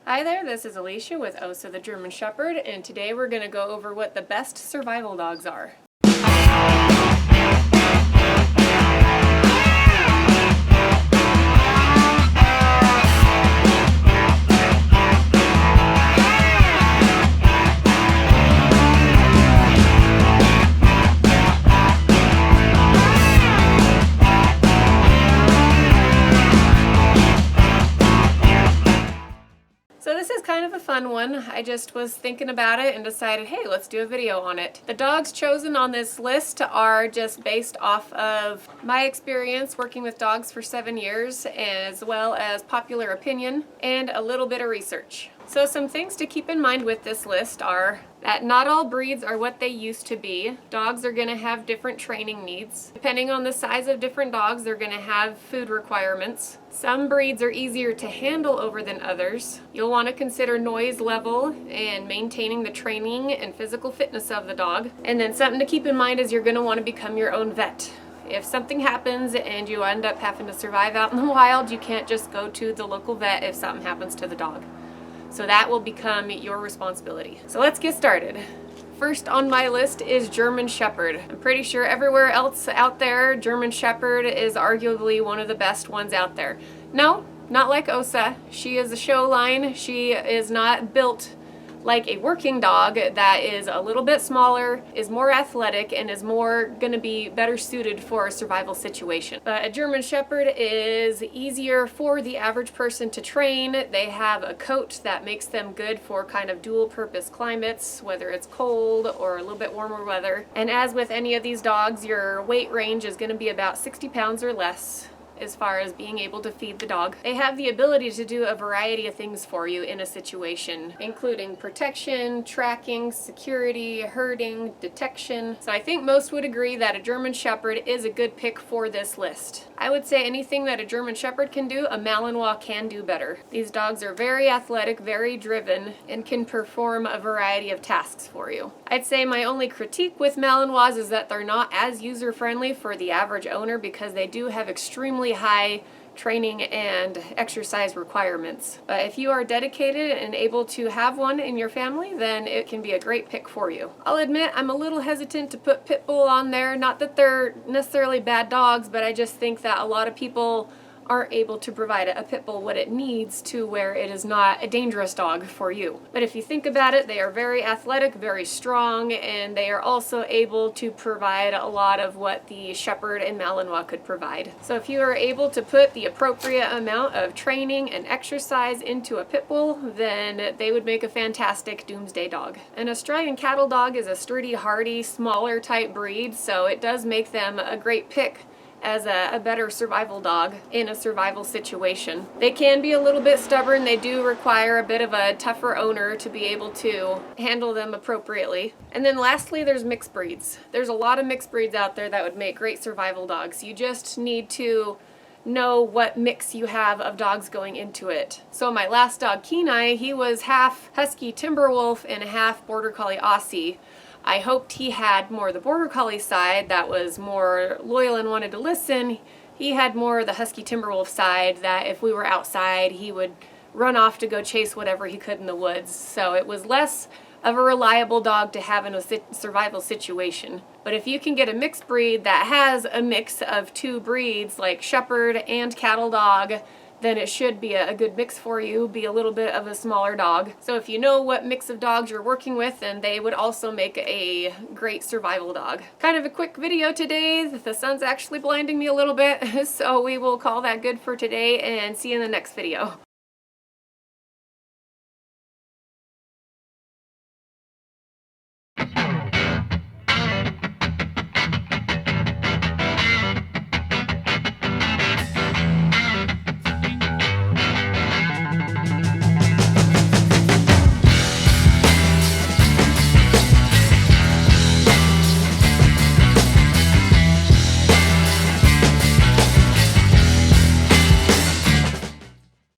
Hi there, this is Alicia with Osa the German Shepherd, and today we're going to go over what the best survival dogs are. So this is kind of a fun one. I just was thinking about it and decided, hey, let's do a video on it. The dogs chosen on this list are just based off of my experience working with dogs for 7 years, as well as popular opinion and a little bit of research. So some things to keep in mind with this list are that not all breeds are what they used to be. Dogs are going to have different training needs. Depending on the size of different dogs, they're going to have food requirements. Some breeds are easier to handle over than others. You'll want to consider noise level and maintaining the training and physical fitness of the dog. And then something to keep in mind is you're going to want to become your own vet. If something happens and you end up having to survive out in the wild, you can't just go to the local vet if something happens to the dog. So that will become your responsibility. So let's get started. First on my list is German Shepherd. I'm pretty sure everywhere else out there, German Shepherd is arguably one of the best ones out there. No, not like Osa. She is a show line. She is not built like a working dog that is a little bit smaller, is more athletic, and is more going to be better suited for a survival situation. But a German Shepherd is easier for the average person to train. They have a coat that makes them good for kind of dual purpose climates, whether it's cold or a little bit warmer weather. And as with any of these dogs, your weight range is going to be about 60 pounds or less as far as being able to feed the dog. They have the ability to do a variety of things for you in a situation, including protection, tracking, security, herding, detection. So I think most would agree that a German Shepherd is a good pick for this list. I would say anything that a German Shepherd can do, a Malinois can do better. These dogs are very athletic, very driven, and can perform a variety of tasks for you. I'd say my only critique with Malinois is that they're not as user-friendly for the average owner because they do have extremely high training and exercise requirements. But if you are dedicated and able to have one in your family, then it can be a great pick for you. I'll admit I'm a little hesitant to put Pitbull on there. Not that they're necessarily bad dogs, but I just think that a lot of people aren't able to provide a Pitbull what it needs to where it is not a dangerous dog for you. But if you think about it, they are very athletic, very strong, and they are also able to provide a lot of what the Shepherd and Malinois could provide. So if you are able to put the appropriate amount of training and exercise into a Pitbull, then they would make a fantastic doomsday dog. An Australian cattle dog is a sturdy, hardy, smaller type breed, so it does make them a great pick as a better survival dog in a survival situation. They can be a little bit stubborn. They do require a bit of a tougher owner to be able to handle them appropriately. And then lastly, there's mixed breeds. There's a lot of mixed breeds out there that would make great survival dogs. You just need to know what mix you have of dogs going into it. So my last dog, Kenai, he was half Husky Timberwolf and half Border Collie Aussie. I hoped he had more the Border Collie side that was more loyal and wanted to listen. He had more the Husky Timberwolf side that if we were outside, he would run off to go chase whatever he could in the woods. So it was less of a reliable dog to have in a survival situation. But if you can get a mixed breed that has a mix of two breeds like Shepherd and cattle dog, then it should be a good mix for you, be a little bit of a smaller dog. So if you know what mix of dogs you're working with, then they would also make a great survival dog. Kind of a quick video today. The sun's actually blinding me a little bit, so we will call that good for today and see you in the next video.